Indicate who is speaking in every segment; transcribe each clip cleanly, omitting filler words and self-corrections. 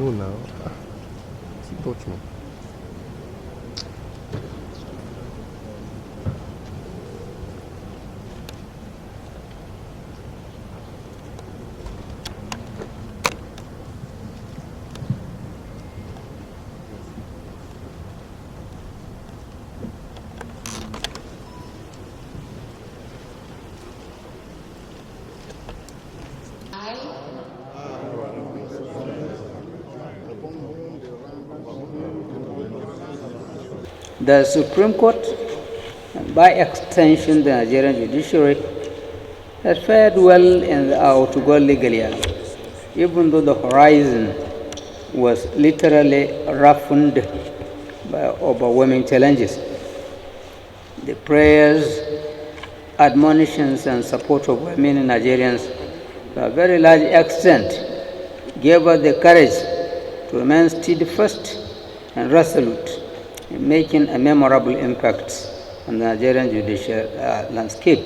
Speaker 1: know now. Keep touching.
Speaker 2: The Supreme Court, and by extension the Nigerian judiciary, has fared well in the outgoing legal year, even though the horizon was literally roughened by overwhelming challenges. The prayers, admonitions, and support of many Nigerians to a very large extent gave us the courage to remain steadfast and resolute in making a memorable impact on the Nigerian judicial landscape.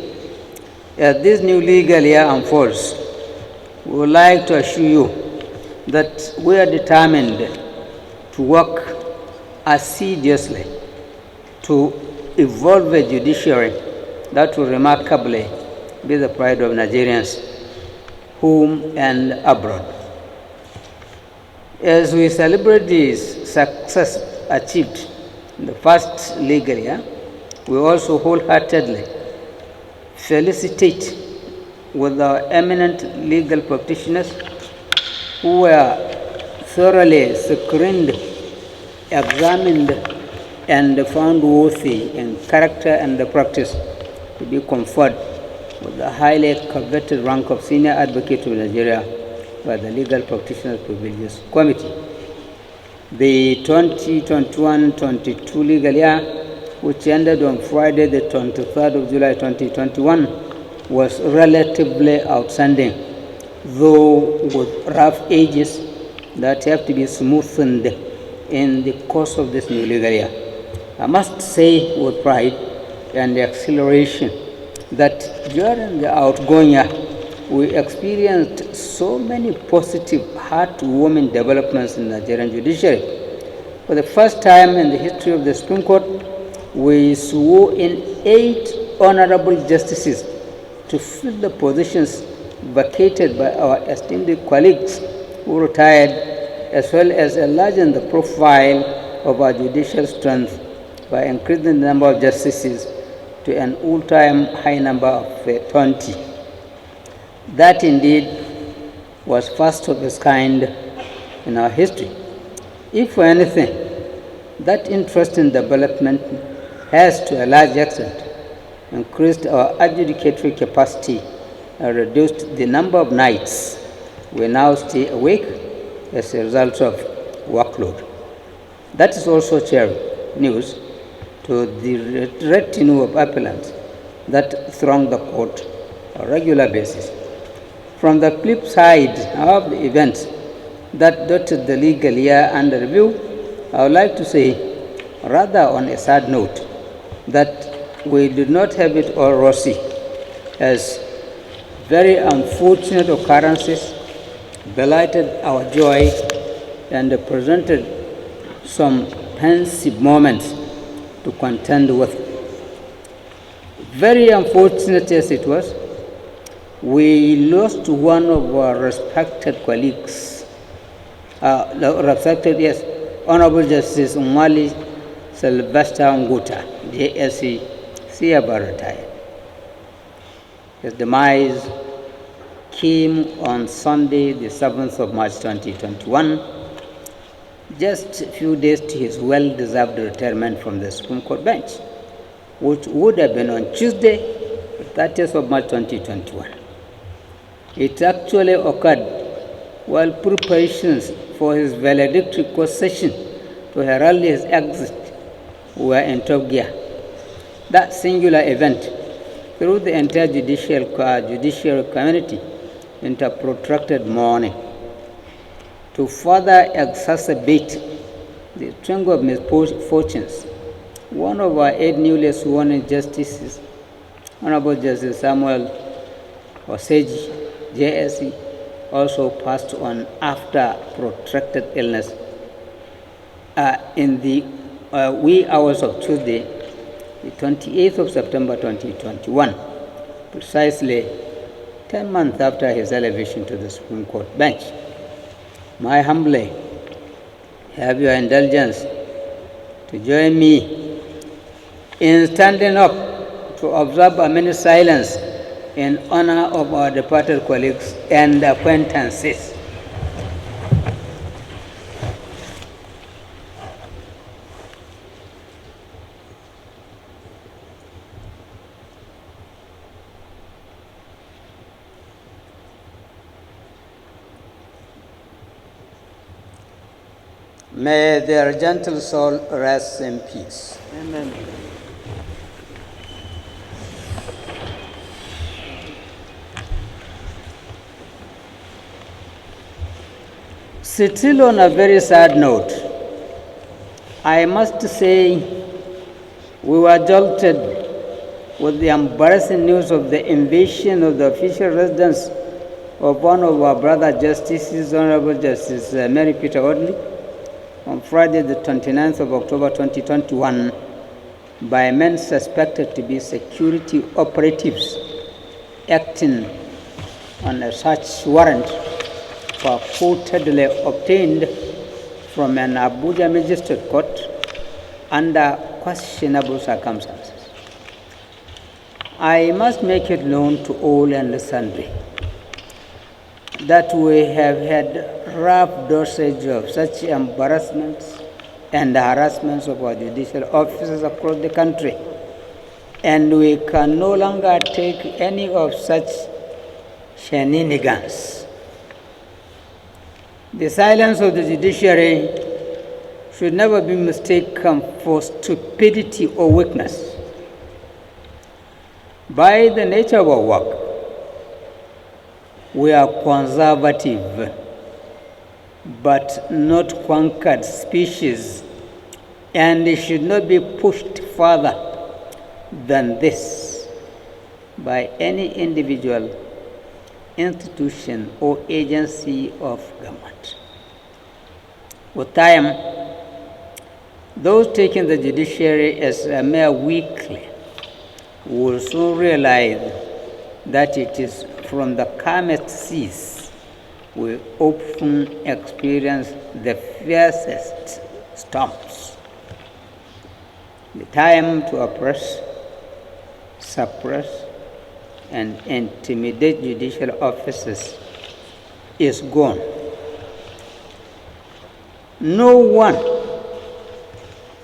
Speaker 2: As this new legal year unfolds, we would like to assure you that we are determined to work assiduously to evolve a judiciary that will remarkably be the pride of Nigerians, home and abroad. As we celebrate this success achieved in the first legal year, we also wholeheartedly felicitate with our eminent legal practitioners who were thoroughly screened, examined, and found worthy in character and the practice to be conferred with the highly coveted rank of Senior Advocate of Nigeria by the Legal Practitioners Privileges Committee. The 2021-22 legal year, which ended on Friday the 23rd of July 2021, was relatively outstanding, though with rough edges that have to be smoothened in the course of this new legal year. I must say with pride and exhilaration that during the outgoing year, we experienced so many positive, heartwarming developments in the Nigerian judiciary. For the first time in the history of the Supreme Court, we swore in 8 honorable justices to fill the positions vacated by our esteemed colleagues who retired, as well as enlarging the profile of our judicial strength by increasing the number of justices to an all-time high number of 20. That indeed was first of its kind in our history. If for anything, that interesting development has to a large extent increased our adjudicatory capacity and reduced the number of nights we now stay awake as a result of workload. That is also cheering news to the retinue of appellants that throng the court on a regular basis. From the flip side of the events that dotted the legal year under review, I would like to say, rather on a sad note, that we did not have it all rosy, as very unfortunate occurrences belighted our joy and presented some pensive moments to contend with. Very unfortunate as it was, we lost one of our respected colleagues, Honorable Justice Umali Sylvester Nguta, JSC, Siaba retired. His demise came on Sunday, the 7th of March 2021, just a few days to his well-deserved retirement from the Supreme Court bench, which would have been on Tuesday, the 30th of March 2021. It actually occurred while preparations for his valedictory court session to herald his exit were in top gear. That singular event threw the entire judicial community into protracted mourning. To further exacerbate the string of misfortunes, one of our 8 newly sworn also passed on after protracted illness in the wee hours of Tuesday, the 28th of September 2021, precisely 10 months after his elevation to the Supreme Court bench. I humbly have your indulgence to join me in standing up to observe a minute silence in honor of our departed colleagues and acquaintances. May their gentle soul rest in peace.
Speaker 3: Amen.
Speaker 2: Still on a very sad note, I must say we were jolted with the embarrassing news of the invasion of the official residence of one of our brother justices, Honorable Justice Mary Peter Audley, on Friday the 29th of October 2021 by men suspected to be security operatives acting on a search warrant purportedly obtained from an Abuja magistrate court under questionable circumstances. I must make it known to all and sundry that we have had rough dosage of such embarrassments and harassments of our judicial officers across the country, and we can no longer take any of such shenanigans. The silence of the judiciary should never be mistaken for stupidity or weakness. By the nature of our work, we are conservative, but not conquered species, and it should not be pushed further than this by any individual, institution, or agency of government. With time, those taking the judiciary as a mere weakling will soon realize that it is from the calmest seas we often experience the fiercest storms. The time to oppress, suppress, and intimidate judicial officers is gone. No one,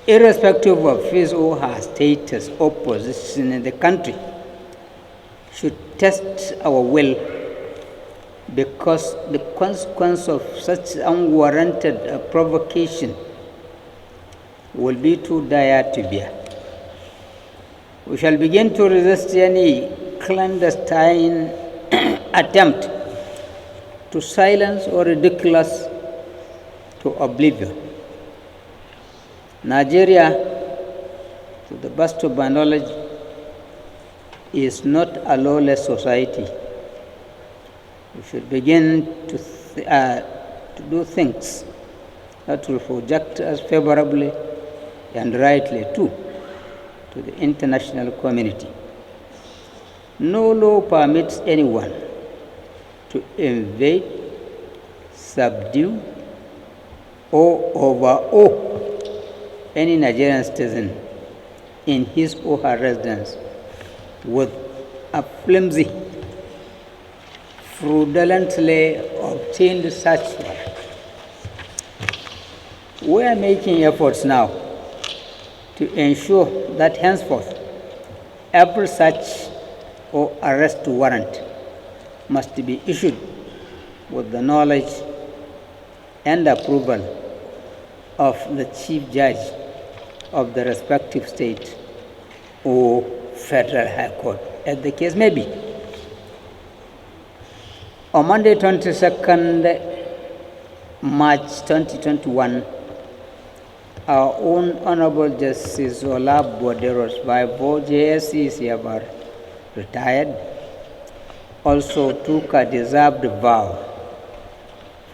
Speaker 2: irrespective of his or her status or position in the country, should test our will, because the consequence of such unwarranted provocation will be too dire to bear. We shall begin to resist any clandestine attempt to silence or ridiculous to oblivion. Nigeria, to the best of my knowledge, is not a lawless society. We should begin to do things that will project us favorably and rightly too to the international community. No law permits anyone to invade, subdue, or overawe any Nigerian citizen in his or her residence with a flimsy, fraudulently obtained search warrant. We are making efforts now to ensure that henceforth every search or arrest warrant must be issued with the knowledge and approval of the Chief Judge of the respective state or Federal High Court, as the case may be. On Monday, 22nd March 2021, our own Honorable Justice Olabode by JSC retired, also took a deserved vow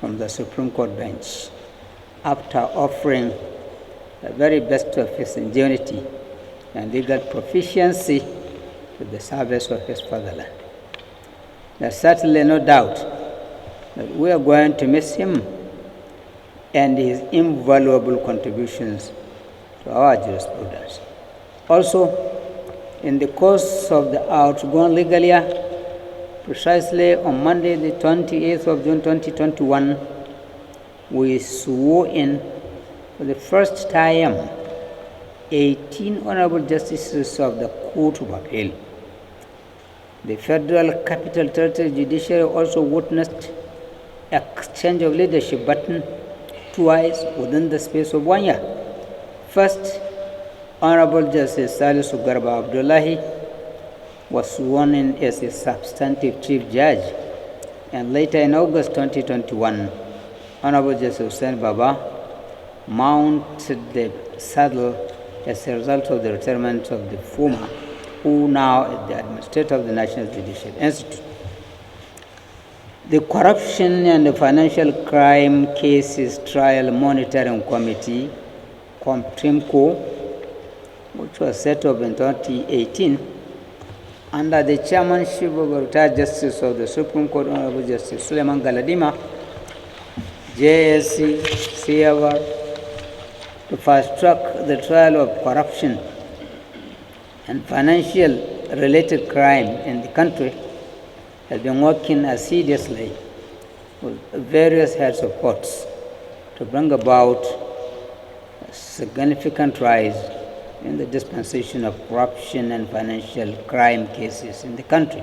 Speaker 2: from the Supreme Court bench after offering the very best of his ingenuity and legal proficiency to the service of his fatherland. There's certainly no doubt that we are going to miss him and his invaluable contributions to our jurisprudence. Also, in the course of the outgoing legal year, precisely on Monday, the 28th of June 2021, we swore in for the first time 18 Honorable Justices of the Court of Appeal. The Federal Capital Territory Judiciary also witnessed exchange of leadership baton twice within the space of 1 year. First, Honorable Justice Salisu Garba Abdullahi was sworn in as a substantive chief judge, and later in August 2021, Honorable Justice Hussain Baba mounted the saddle as a result of the retirement of the former, who now is the administrator of the National Judicial Institute. The Corruption and the Financial Crime Cases Trial Monitoring Committee, COMTRIMCO, which was set up in 2018, under the chairmanship of a retired Justice of the Supreme Court, Honorable Justice Suleiman Galadima, JSC, CAVR, to fast-track the trial of corruption and financial-related crime in the country, has been working assiduously with various heads of courts to bring about a significant rise in the dispensation of corruption and financial crime cases in the country.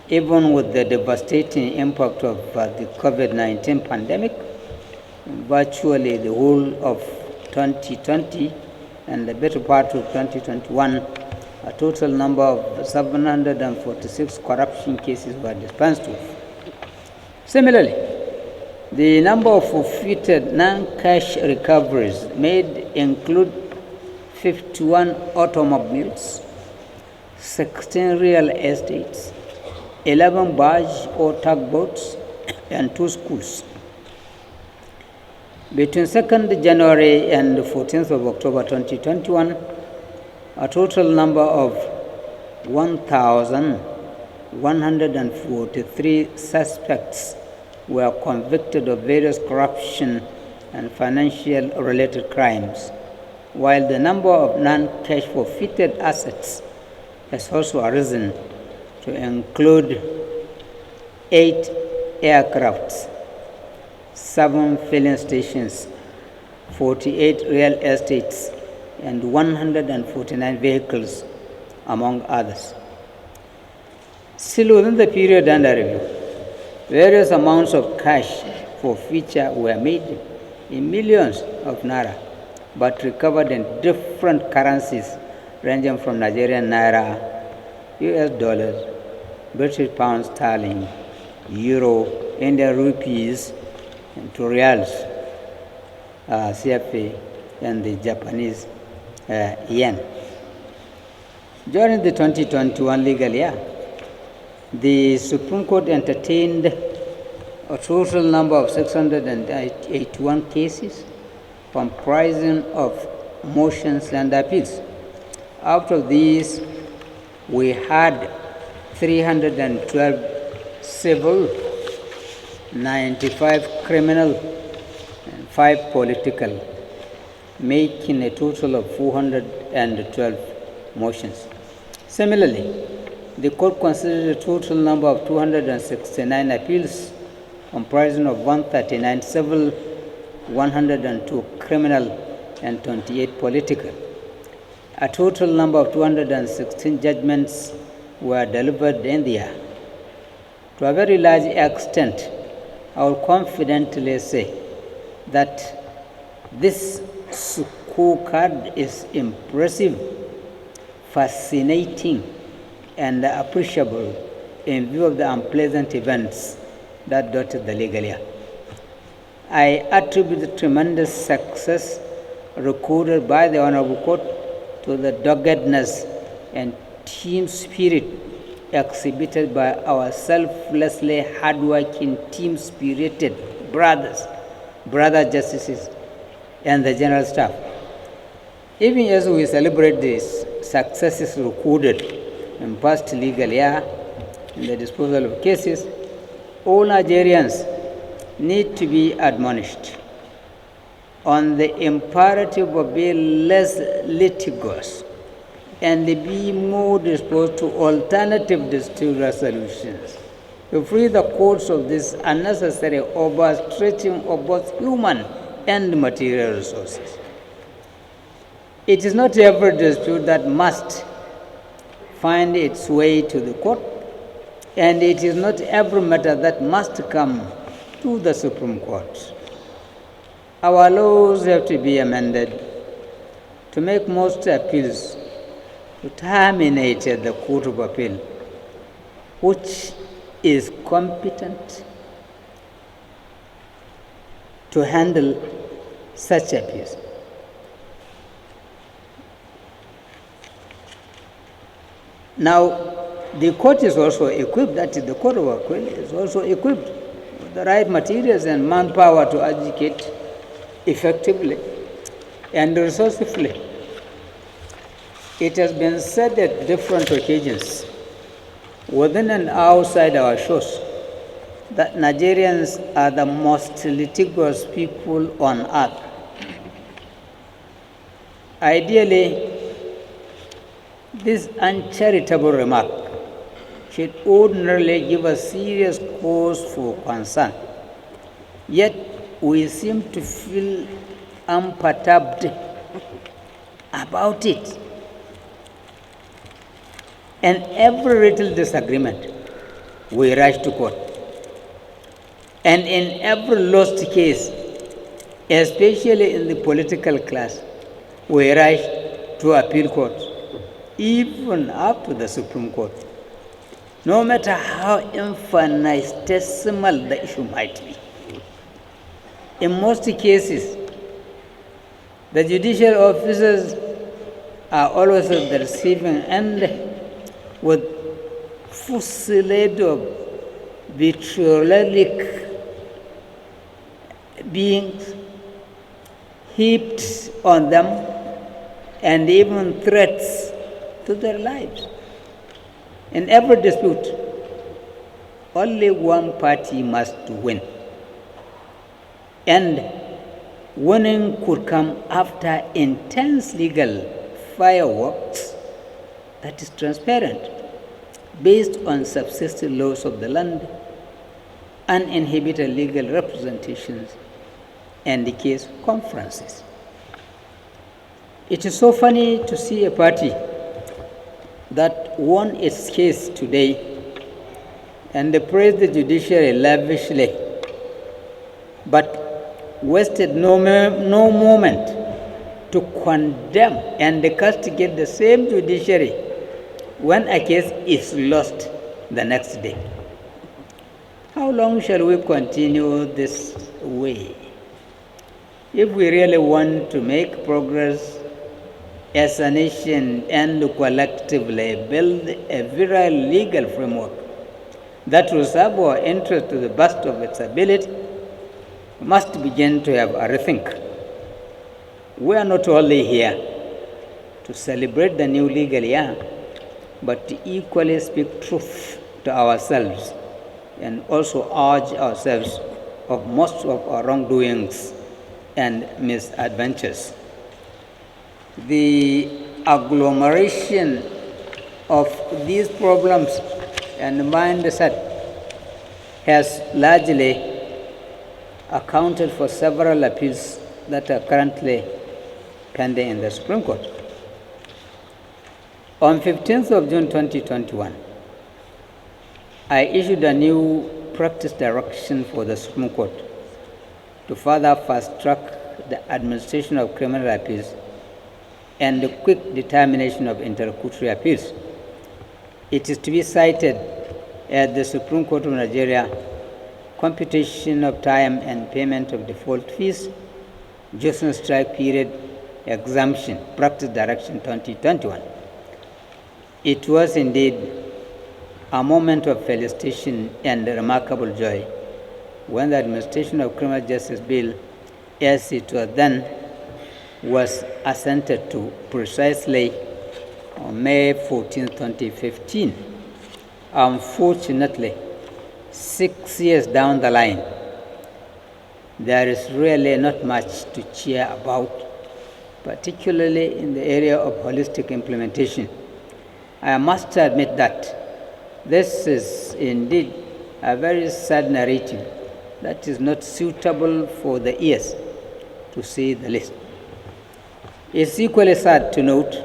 Speaker 2: Even with the devastating impact of the COVID-19 pandemic, virtually the whole of 2020 and the better part of 2021, a total number of 746 corruption cases were dispensed with. Similarly, the number of forfeited non-cash recoveries made include 51 automobiles, 16 real estates, 11 barge or tugboats, and 2 schools. Between 2nd January and 14th of October 2021, a total number of 1,143 suspects were convicted of various corruption and financial-related crimes, while the number of non-cash forfeited assets has also arisen to include 8 aircrafts, 7 filling stations, 48 real estates, and 149 vehicles, among others. Still within the period under review, various amounts of cash forfeiture were made in millions of naira, but recovered in different currencies ranging from Nigerian naira, US dollars, British pounds sterling, euro, Indian rupees, and to reals, CFA, and the Japanese yen. During the 2021 legal year, the Supreme Court entertained a total number of 681 cases comprising of motions and appeals. Out of these, we had 312 civil, 95 criminal, and 5 political, making a total of 412 motions. Similarly, the court considered a total number of 269 appeals comprising of 139 civil, 102 criminal, and 28 political. A total number of 216 judgments were delivered in the year. To a very large extent, I will confidently say that this scorecard is impressive, fascinating, and appreciable in view of the unpleasant events that dotted the legal year. I attribute the tremendous success recorded by the Honorable Court to the doggedness and team spirit exhibited by our selflessly hardworking, team-spirited brother justices, and the general staff. Even as we celebrate these successes recorded in past legal year in the disposal of cases, all Nigerians need to be admonished on the imperative of being less litigious and be more disposed to alternative dispute resolutions to free the courts of this unnecessary overstretching of both human and material resources. It is not every dispute that must find its way to the court, and it is not every matter that must come to the Supreme Court. Our laws have to be amended to make most appeals to terminate at the Court of Appeal, which is competent to handle such appeals. Now, the court is also equipped, that is, the Court of Appeal is also equipped with the right materials and manpower to adjudicate effectively and resourcefully. It has been said at different occasions, within and outside our shores, that Nigerians are the most litigious people on earth. Ideally, this uncharitable remark should ordinarily give us serious cause for concern. Yet, we seem to feel unperturbed about it. And every little disagreement, we rush to court. And in every lost case, especially in the political class, we rush to appeal courts, even up to the Supreme Court, no matter how infinitesimal the issue might be. In most cases, the judicial officers are always at the receiving end with fusillade of vitriolic beings heaped on them, and even threats to their lives. In every dispute, only one party must win. And winning could come after intense legal fireworks that is transparent, based on subsisting laws of the land, uninhibited legal representations, and the case conferences. It is so funny to see a party that won its case today and praised the judiciary lavishly, but wasted no moment to condemn and castigate the same judiciary when a case is lost the next day. How long shall we continue this way? If we really want to make progress as a nation and collectively build a virile legal framework that will serve our interest to the best of its ability, we must begin to have a rethink. We are not only here to celebrate the new legal year, but to equally speak truth to ourselves and also urge ourselves of most of our wrongdoings and misadventures. The agglomeration of these problems and mindset has largely accounted for several appeals that are currently pending in the Supreme Court. On 15th of June 2021, I issued a new practice direction for the Supreme Court to further fast-track the administration of criminal appeals and the quick determination of interlocutory appeals. It is to be cited at the Supreme Court of Nigeria, computation of time and payment of default fees, Josephson strike period exemption, practice direction 2021. It was indeed a moment of felicitation and remarkable joy when the Administration of Criminal Justice Bill, as it was then, was assented to precisely on May 14, 2015. Unfortunately, 6 years down the line, there is really not much to cheer about, particularly in the area of holistic implementation. I must admit that this is indeed a very sad narrative that is not suitable for the ears, to say the least. It's equally sad to note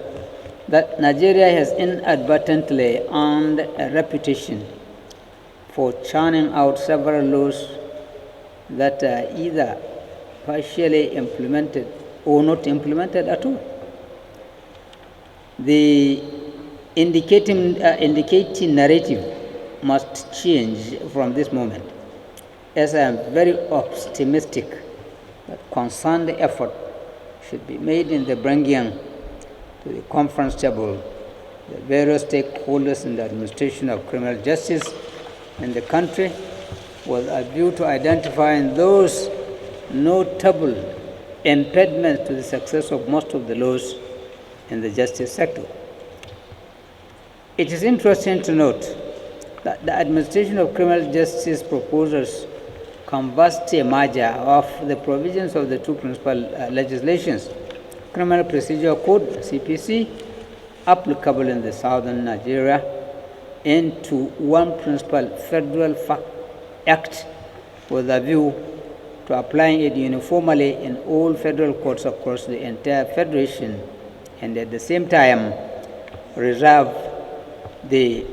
Speaker 2: that Nigeria has inadvertently earned a reputation for churning out several laws that are either partially implemented or not implemented at all. The indicating narrative must change from this moment, as I am very optimistic that concerned effort should be made in the bringing to the conference table the various stakeholders in the administration of criminal justice in the country with a view to identifying those notable impediments to the success of most of the laws in the justice sector. It is interesting to note that the administration of criminal justice proposals canvassed a merger of the provisions of the two principal legislations, Criminal Procedure Code, CPC, applicable in the southern Nigeria, into one principal federal act with a view to applying it uniformly in all federal courts across the entire federation, and at the same time reserve the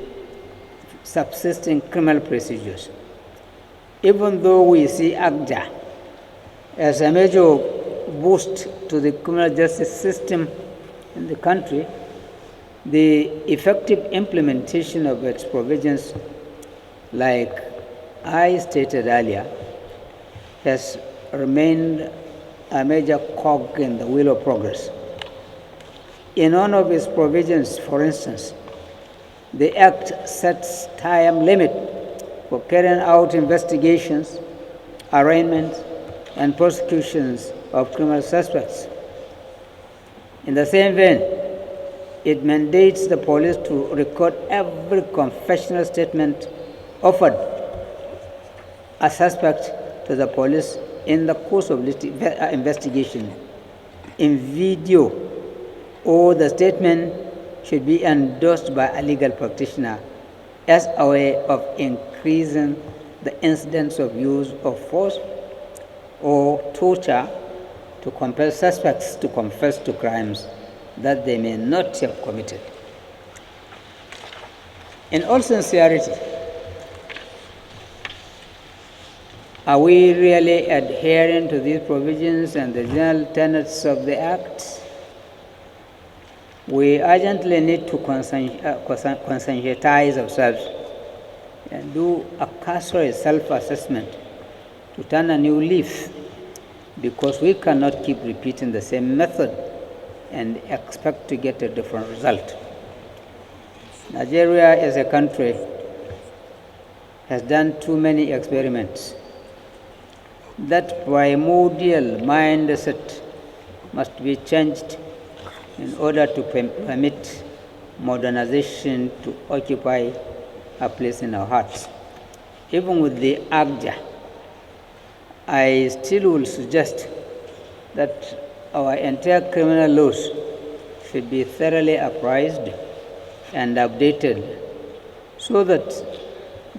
Speaker 2: subsisting criminal procedures. Even though we see ACJA as a major boost to the criminal justice system in the country, the effective implementation of its provisions, like I stated earlier, has remained a major cog in the wheel of progress. In one of its provisions, for instance, the Act sets time limit for carrying out investigations, arraignments, and prosecutions of criminal suspects. In the same vein, it mandates the police to record every confessional statement offered a suspect to the police in the course of investigation in video, or the statement should be endorsed by a legal practitioner as a way of increasing the incidence of use of force or torture to compel suspects to confess to crimes that they may not have committed. In all sincerity, are we really adhering to these provisions and the general tenets of the Act? We urgently need to conscientize ourselves and do a cursory self-assessment to turn a new leaf, because we cannot keep repeating the same method and expect to get a different result. Nigeria as a country has done too many experiments. That primordial mindset must be changed in order to permit modernization to occupy a place in our hearts. Even with the ACJA, I still will suggest that our entire criminal laws should be thoroughly appraised and updated so that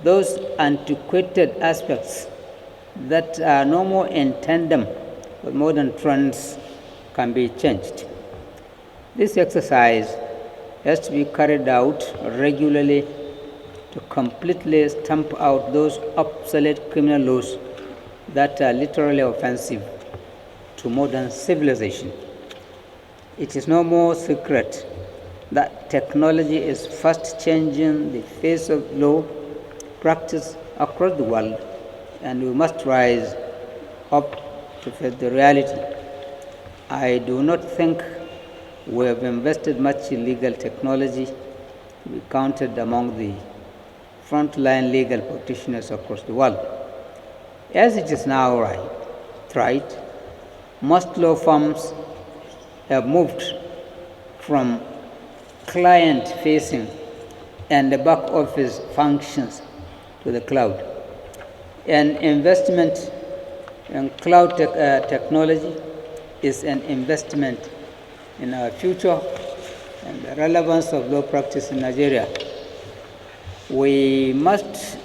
Speaker 2: those antiquated aspects that are no more in tandem with modern trends can be changed. This exercise has to be carried out regularly to completely stamp out those obsolete criminal laws that are literally offensive to modern civilization. It is no more secret that technology is fast changing the face of law practice across the world, and we must rise up to face the reality. I do not think we have invested much in legal technology to be counted among the frontline legal practitioners across the world. As it is now right, most law firms have moved from client-facing and the back-office functions to the cloud. An investment in cloud technology is an investment in our future and the relevance of law practice in Nigeria. We must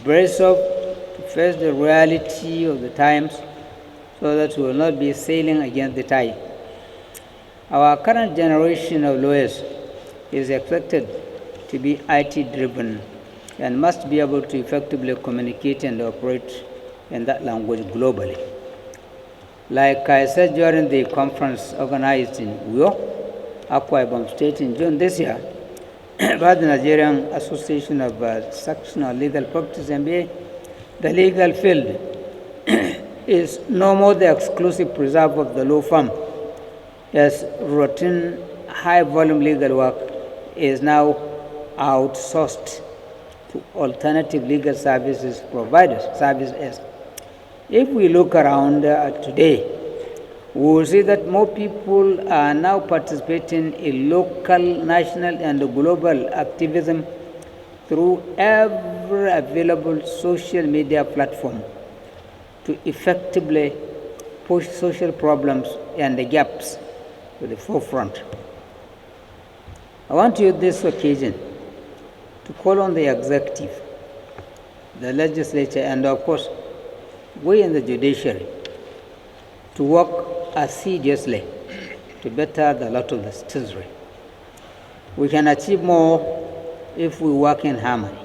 Speaker 2: brace up to face the reality of the times so that we will not be sailing against the tide. Our current generation of lawyers is expected to be IT-driven and must be able to effectively communicate and operate in that language globally. Like I said during the conference organized in Uyo, Akwa Ibom State in June this year, by the Nigerian Association of Sectional Legal Practice MBA, the legal field is no more the exclusive preserve of the law firm, as routine high-volume legal work is now outsourced to alternative legal services providers. If we look around today, we will see that more people are now participating in local, national, and global activism through every available social media platform to effectively push social problems and the gaps to the forefront. I want to use this occasion to call on the executive, the legislature, and of course, we in the judiciary to work assiduously to better the lot of the citizenry. We can achieve more if we work in harmony.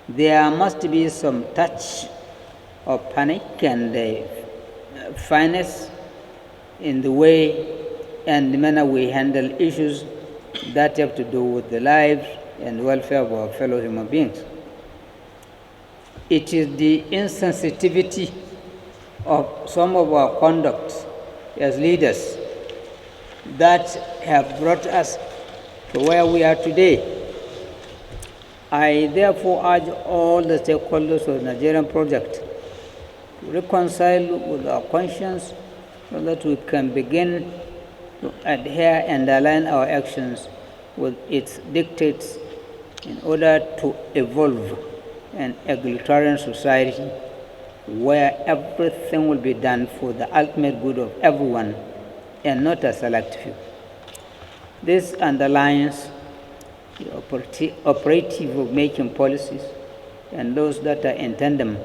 Speaker 2: There must be some touch of panic and finesse in the way and the manner we handle issues that have to do with the lives and welfare of our fellow human beings. It is the insensitivity of some of our conduct as leaders that have brought us to where we are today. I therefore urge all the stakeholders of the Nigerian project to reconcile with our conscience so that we can begin to adhere and align our actions with its dictates in order to evolve an egalitarian society where everything will be done for the ultimate good of everyone and not a select few. This underlines the operative of making policies and those that are in tandem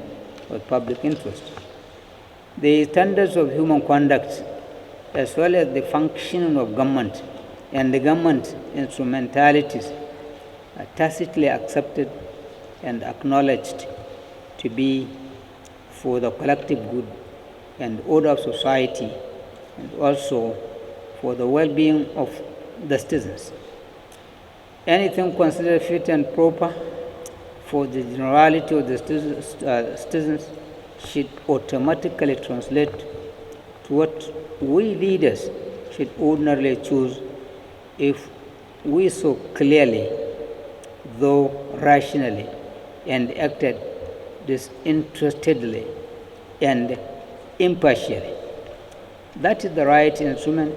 Speaker 2: with public interest. The standards of human conduct, as well as the functioning of government and the government instrumentalities, are tacitly accepted and acknowledged to be for the collective good and order of society, and also for the well-being of the citizens. Anything considered fit and proper for the generality of the citizens should automatically translate to what we leaders should ordinarily choose if we so clearly, though rationally, and acted disinterestedly and impartially. That is the right instrument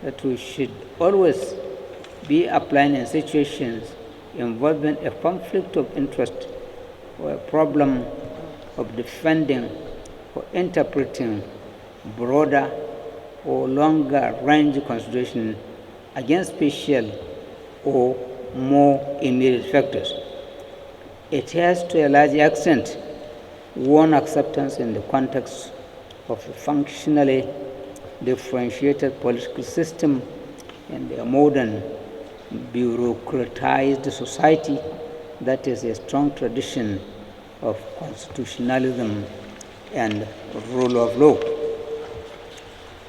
Speaker 2: that we should always be applying in situations involving a conflict of interest or a problem of defending or interpreting broader or longer range consideration against special or more immediate factors. It has to a large extent won acceptance in the context of a functionally differentiated political system and a modern bureaucratized society that is a strong tradition of constitutionalism and rule of law.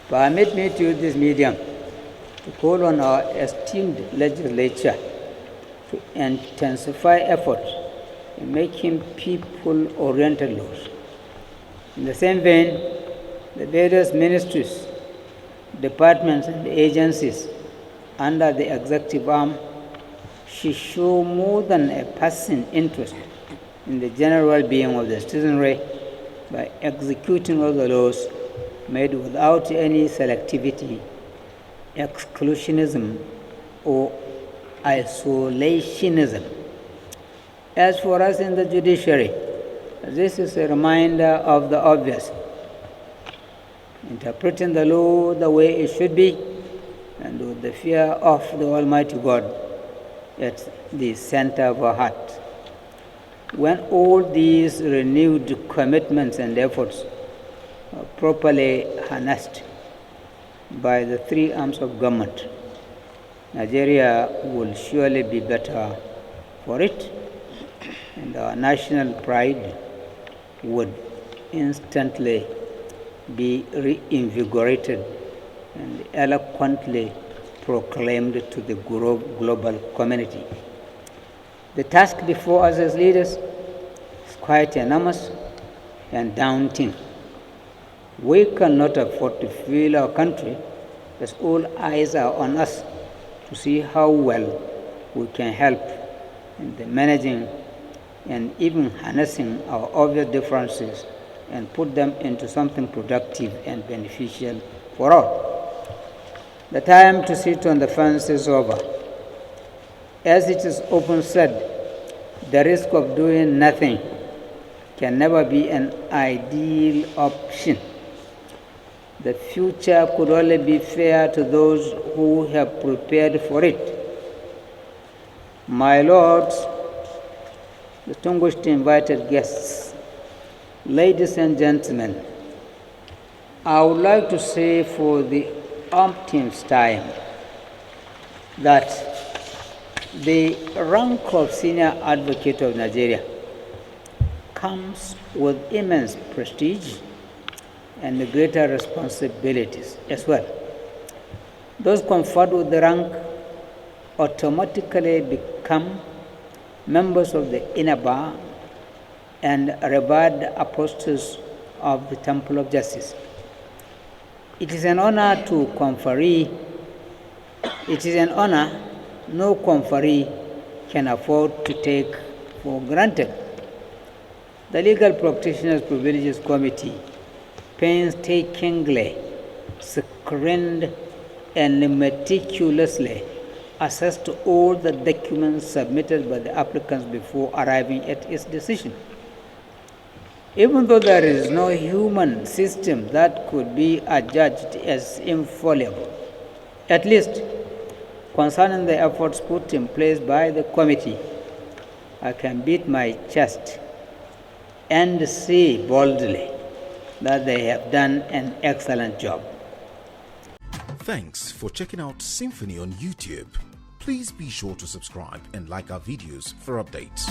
Speaker 2: Permit me to use this medium to call on our esteemed legislature to intensify efforts in making people-oriented laws. In the same vein, the various ministries, departments, and agencies under the executive arm should show more than a passing interest in the general well-being of the citizenry by executing all the laws made without any selectivity, exclusionism, or isolationism. As for us in the judiciary, this is a reminder of the obvious. Interpreting the law the way it should be, and with the fear of the Almighty God at the center of our heart. When all these renewed commitments and efforts are properly harnessed by the three arms of government, Nigeria will surely be better for it, and our national pride would instantly be reinvigorated and eloquently proclaimed to the global community. The task before us as leaders is quite enormous and daunting. We cannot afford to fail our country, as all eyes are on us to see how well we can help in the managing and even harnessing our obvious differences and put them into something productive and beneficial for all. The time to sit on the fence is over. As it is often said, the risk of doing nothing can never be an ideal option. The future could only be fair to those who have prepared for it. My lords, distinguished invited guests, ladies and gentlemen, I would like to say for the umpteenth time that the rank of Senior Advocate of Nigeria comes with immense prestige and greater responsibilities as well. Those conferred with the rank automatically become members of the inner bar and revered apostles of the Temple of Justice. It is an honor to conferee. It is an honor no conferee can afford to take for granted. The Legal Practitioners Privileges Committee painstakingly screened and meticulously assessed all the documents submitted by the applicants before arriving at its decision. Even though there is no human system that could be adjudged as infallible, at least concerning the efforts put in place by the committee, I can beat my chest and say boldly that they have done an excellent job.
Speaker 3: Thanks for checking out Symphony on YouTube. Please be sure to subscribe and like our videos for updates.